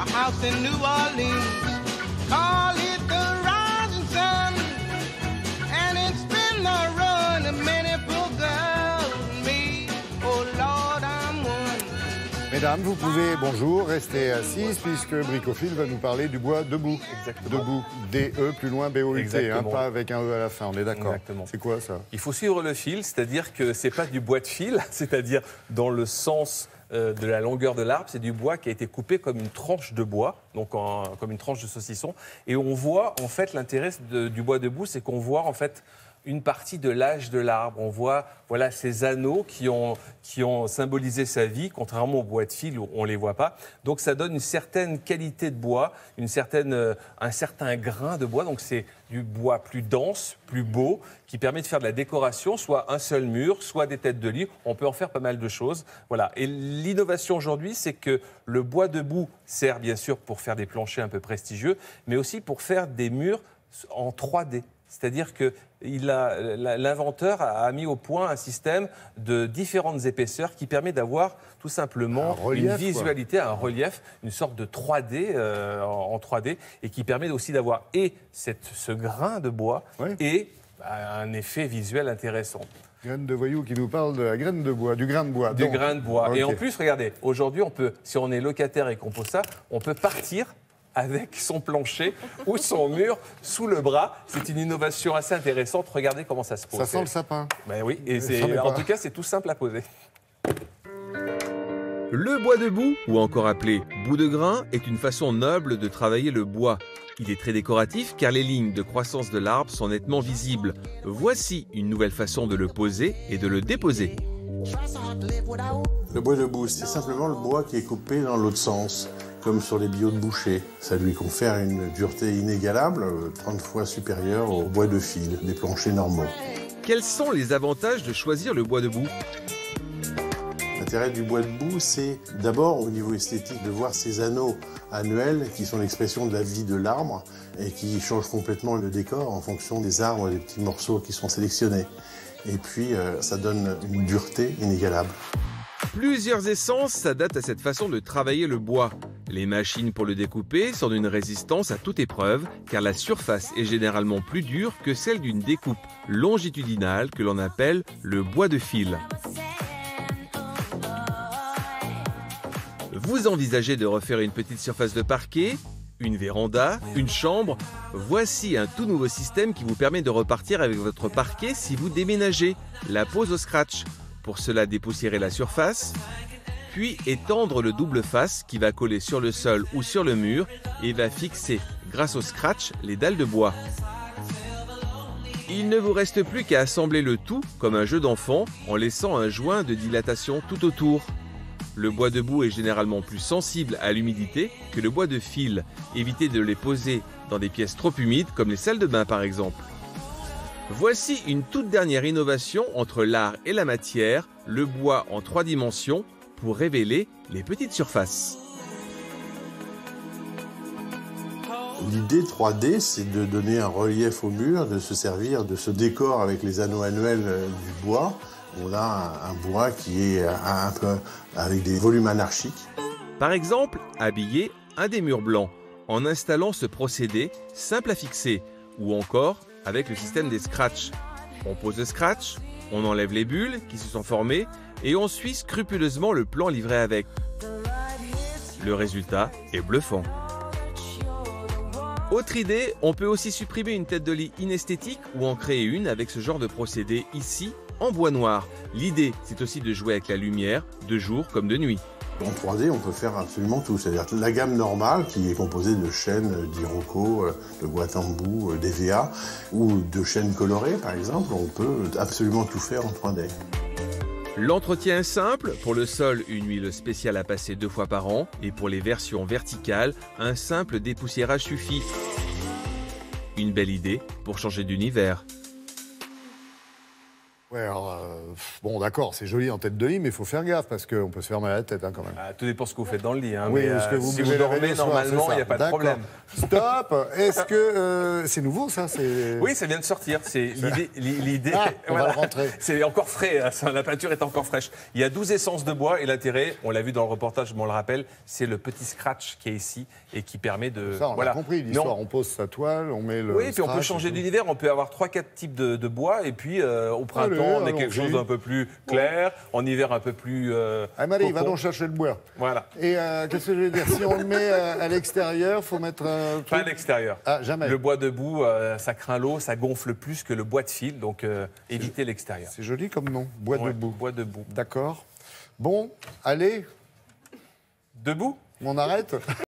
a house in New Orleans. Call it the rising sun, and it's been the run of many poor girls and me. Oh Lord, I'm one. Mesdames, vous pouvez, bonjour, rester assises puisque Bricophile va nous parler du bois debout. Exactement. Debout, D-E, plus loin B-O-U-T, hein, pas avec un E à la fin, on est d'accord. Exactement. C'est quoi ça? Il faut suivre le fil, c'est-à-dire que c'est pas du bois de fil, c'est-à-dire dans le sens de la longueur de l'arbre, c'est du bois qui a été coupé comme une tranche de bois, donc comme une tranche de saucisson. Et on voit, en fait, l'intérêt du bois debout, c'est qu'on voit, en fait, une partie de l'âge de l'arbre. On voit voilà, ces anneaux qui ont symbolisé sa vie, contrairement au bois de fil où on ne les voit pas. Donc ça donne une certaine qualité de bois, un certain grain de bois. Donc c'est du bois plus dense, plus beau, qui permet de faire de la décoration, soit un seul mur, soit des têtes de lit. On peut en faire pas mal de choses. Voilà. Et l'innovation aujourd'hui, c'est que le bois debout sert bien sûr pour faire des planchers un peu prestigieux, mais aussi pour faire des murs en 3D. C'est-à-dire que l'inventeur a mis au point un système de différentes épaisseurs qui permet d'avoir tout simplement une visualité, un relief, une sorte de 3D en 3D et qui permet aussi d'avoir ce grain de bois et un effet visuel intéressant. Graine de voyou qui nous parle de la graine de bois, du grain de bois. Du grain de bois. Okay. Et en plus, regardez, aujourd'hui, si on est locataire et qu'on pose ça, on peut partir avec son plancher ou son mur sous le bras. C'est une innovation assez intéressante. Regardez comment ça se pose. Ça sent le sapin. Ben oui, et en tout cas, c'est tout simple à poser. Le bois debout, ou encore appelé bout de grain, est une façon noble de travailler le bois. Il est très décoratif car les lignes de croissance de l'arbre sont nettement visibles. Voici une nouvelle façon de le poser et de le déposer. Le bois debout, c'est simplement le bois qui est coupé dans l'autre sens, comme sur les billots de boucher. Ça lui confère une dureté inégalable, 30 fois supérieure au bois de fil, des planchers normaux. Quels sont les avantages de choisir le bois debout ? L'intérêt du bois debout, c'est d'abord au niveau esthétique de voir ces anneaux annuels qui sont l'expression de la vie de l'arbre et qui changent complètement le décor en fonction des arbres, des petits morceaux qui sont sélectionnés. Et puis, ça donne une dureté inégalable. Plusieurs essences s'adaptent à cette façon de travailler le bois. Les machines pour le découper sont d'une résistance à toute épreuve, car la surface est généralement plus dure que celle d'une découpe longitudinale que l'on appelle le bois de fil. Vous envisagez de refaire une petite surface de parquet, une véranda, une chambre? Voici un tout nouveau système qui vous permet de repartir avec votre parquet si vous déménagez, la pose au scratch. Pour cela, dépoussiérer la surface, puis étendre le double face qui va coller sur le sol ou sur le mur et va fixer, grâce au scratch, les dalles de bois. Il ne vous reste plus qu'à assembler le tout comme un jeu d'enfant en laissant un joint de dilatation tout autour. Le bois debout est généralement plus sensible à l'humidité que le bois de fil. Évitez de les poser dans des pièces trop humides comme les salles de bain par exemple. Voici une toute dernière innovation entre l'art et la matière, le bois en 3 dimensions pour révéler les petites surfaces. L'idée 3D, c'est de donner un relief au mur, de se servir de ce décor avec les anneaux annuels du bois. On a un bois qui est un peu avec des volumes anarchiques. Par exemple, habiller un des murs blancs en installant ce procédé simple à fixer ou encore avec le système des scratchs. On pose le scratch, on enlève les bulles qui se sont formées et on suit scrupuleusement le plan livré avec. Le résultat est bluffant. Autre idée, on peut aussi supprimer une tête de lit inesthétique ou en créer une avec ce genre de procédé ici en bois noir. L'idée, c'est aussi de jouer avec la lumière, de jour comme de nuit. En 3D, on peut faire absolument tout. C'est-à-dire la gamme normale, qui est composée de chênes d'Iroko, de bois tambou, d'EVA, ou de chênes colorés, par exemple, on peut absolument tout faire en 3D. L'entretien est simple. Pour le sol, une huile spéciale à passer 2 fois par an. Et pour les versions verticales, un simple dépoussiérage suffit. Une belle idée pour changer d'univers. Ouais, alors, bon, d'accord, c'est joli en tête de lit, mais il faut faire gaffe parce qu'on peut se faire mal à la tête quand même. Ah, tout dépend ce que vous faites dans le lit. Hein, Oui, mais, parce que vous si buvez vous la dormez, veille au soir, normalement, c'est il n'y a ça. pas de D'accord. problème. Stop. Est-ce que c'est nouveau ça? Oui, ça vient de sortir. C'est l'idée. Ah, on va le rentrer. C'est encore frais. La peinture est encore fraîche. Il y a 12 essences de bois et l'intérêt, on l'a vu dans le reportage, je m'en le rappelle, c'est le petit scratch qui est ici et qui permet de. Ça, on a compris l'histoire. On pose sa toile, on met le. Oui, puis on peut scratch changer et tout. d'univers. On peut avoir 3-4 types de bois et puis au printemps, on a quelque chose d'un peu plus clair. En hiver, un peu plus. Ah, Marie, va cocon. donc chercher le bois. Voilà. Et qu'est-ce que je veux dire? Si on le met à l'extérieur, il faut mettre un truc. Pas à l'extérieur. Ah, jamais. Le bois debout, ça craint l'eau, ça gonfle plus que le bois de fil, donc évitez l'extérieur. C'est joli comme nom, bois Ouais, debout. Bois debout. D'accord. Bon, allez, Debout? on arrête.